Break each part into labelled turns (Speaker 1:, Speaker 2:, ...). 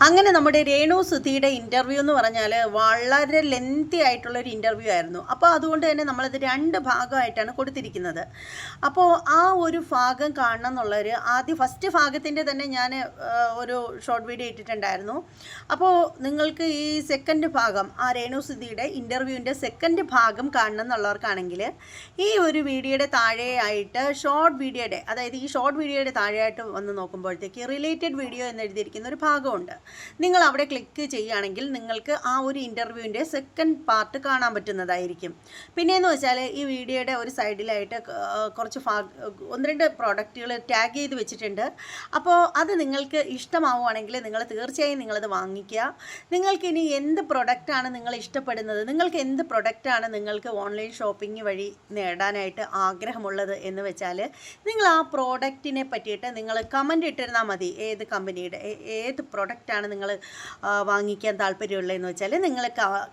Speaker 1: അങ്ങനെ നമ്മുടെ രേണു സുധിയുടെ ഇൻ്റർവ്യൂ എന്ന് പറഞ്ഞാൽ വളരെ ലെങ്തി ആയിട്ടുള്ളൊരു ഇൻ്റർവ്യൂ ആയിരുന്നു. അപ്പോൾ അതുകൊണ്ട് തന്നെ നമ്മളത് 2 ഭാഗമായിട്ടാണ് കൊടുത്തിരിക്കുന്നത്. അപ്പോൾ ആ ഒരു ഭാഗം കാണണം എന്നുള്ളവർ ആദ്യം ഫസ്റ്റ് ഭാഗത്തിൻ്റെ തന്നെ ഞാൻ ഒരു ഷോർട്ട് വീഡിയോ ഇട്ടിട്ടുണ്ടായിരുന്നു. അപ്പോൾ നിങ്ങൾക്ക് ഈ സെക്കൻഡ് ഭാഗം ആ രേണു സുധിയുടെ ഇൻ്റർവ്യൂവിൻ്റെ സെക്കൻഡ് ഭാഗം കാണണം എന്നുള്ളവർക്കാണെങ്കിൽ ഈ ഒരു വീഡിയോയുടെ താഴെയായിട്ട് ഷോർട്ട് വീഡിയോയുടെ, അതായത് ഈ ഷോർട്ട് വീഡിയോയുടെ താഴെയായിട്ട് വന്ന് നോക്കുമ്പോഴത്തേക്ക് റിലേറ്റഡ് വീഡിയോ എന്ന് എഴുതിയിരിക്കുന്ന ഒരു ഭാഗമുണ്ട്. നിങ്ങൾ അവിടെ ക്ലിക്ക് ചെയ്യുകയാണെങ്കിൽ നിങ്ങൾക്ക് ആ ഒരു ഇൻ്റർവ്യൂവിൻ്റെ സെക്കൻഡ് പാർട്ട് കാണാൻ പറ്റുന്നതായിരിക്കും. പിന്നെയെന്ന് വെച്ചാൽ ഈ വീഡിയോയുടെ ഒരു സൈഡിലായിട്ട് കുറച്ച് 1-2 പ്രോഡക്റ്റുകൾ ടാഗ് ചെയ്ത് വെച്ചിട്ടുണ്ട്. അപ്പോൾ അത് നിങ്ങൾക്ക് ഇഷ്ടമാവുകയാണെങ്കിൽ നിങ്ങൾ തീർച്ചയായും നിങ്ങളത് വാങ്ങിക്കുക. നിങ്ങൾക്കിനി എന്ത് പ്രൊഡക്റ്റാണ് നിങ്ങൾ ഇഷ്ടപ്പെടുന്നത്, നിങ്ങൾക്ക് എന്ത് പ്രൊഡക്റ്റാണ് നിങ്ങൾക്ക് ഓൺലൈൻ ഷോപ്പിംഗ് വഴി നേടാനായിട്ട് ആഗ്രഹമുള്ളത് എന്ന് വെച്ചാൽ നിങ്ങൾ ആ പ്രോഡക്റ്റിനെ പറ്റിയിട്ട് നിങ്ങൾ കമൻ്റ് ഇട്ടിരുന്നാൽ മതി. ഏത് കമ്പനിയുടെ ഏത് പ്രൊഡക്റ്റാണ് നിങ്ങൾ വാങ്ങിക്കാൻ താല്പര്യമുള്ളതെന്ന് വെച്ചാൽ നിങ്ങൾ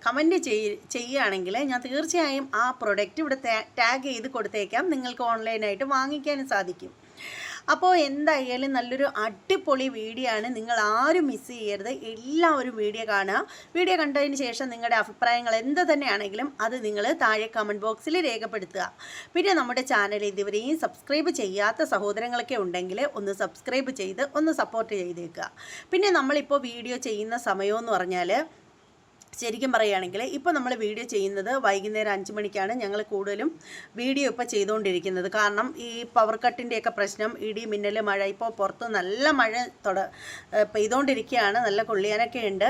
Speaker 1: കമൻറ്റ് ചെയ്യുകയാണെങ്കിൽ ഞാൻ തീർച്ചയായും ആ പ്രൊഡക്റ്റ് ഇവിടെ ടാഗ് ചെയ്ത് കൊടുത്തേക്കാം. നിങ്ങൾക്ക് ഓൺലൈനായിട്ട് വാങ്ങിക്കാനും സാധിക്കും. അപ്പോൾ എന്തായാലും നല്ലൊരു അടിപൊളി വീഡിയോ ആണ്. നിങ്ങൾ ആരും മിസ് ചെയ്യരുത്. എല്ലാവരും വീഡിയോ കാണുക. വീഡിയോ കണ്ടതിന് ശേഷം നിങ്ങളുടെ അഭിപ്രായങ്ങൾ എന്ത് തന്നെയാണെങ്കിലും അത് നിങ്ങൾ താഴെ കമൻറ്റ് ബോക്സിൽ രേഖപ്പെടുത്തുക. പിന്നെ നമ്മുടെ ചാനൽ ഇതുവരെയും സബ്സ്ക്രൈബ് ചെയ്യാത്ത സഹോദരങ്ങളൊക്കെ ഉണ്ടെങ്കിൽ ഒന്ന് സബ്സ്ക്രൈബ് ചെയ്ത് ഒന്ന് സപ്പോർട്ട് ചെയ്തേക്കുക. പിന്നെ നമ്മളിപ്പോൾ വീഡിയോ ചെയ്യുന്ന സമയമെന്ന് പറഞ്ഞാൽ ശരിക്കും പറയുകയാണെങ്കിൽ ഇപ്പോൾ നമ്മൾ വീഡിയോ ചെയ്യുന്നത് വൈകുന്നേരം 5 മണിക്കാണ്. ഞങ്ങൾ കൂടുതലും വീഡിയോ ഇപ്പോൾ ചെയ്തുകൊണ്ടിരിക്കുന്നത്. കാരണം ഈ പവർ കട്ടിൻ്റെയൊക്കെ പ്രശ്നം, ഇടി മിന്നൽ മഴ, ഇപ്പോൾ പുറത്ത് നല്ല മഴ പെയ്തുകൊണ്ടിരിക്കുകയാണ്, നല്ല കൊള്ളിയാനൊക്കെ ഉണ്ട്.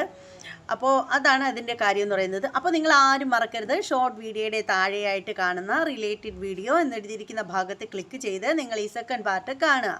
Speaker 1: അപ്പോൾ അതാണ് അതിൻ്റെ കാര്യം എന്ന് പറയുന്നത്. അപ്പോൾ നിങ്ങൾ ആരും മറക്കരുത്, ഷോർട്ട് വീഡിയോയുടെ താഴെയായിട്ട് കാണുന്ന റിലേറ്റഡ് വീഡിയോ എന്നെഴുതിയിരിക്കുന്ന ഭാഗത്ത് ക്ലിക്ക് ചെയ്ത് നിങ്ങൾ ഈ സെക്കൻഡ് പാർട്ട് കാണുക.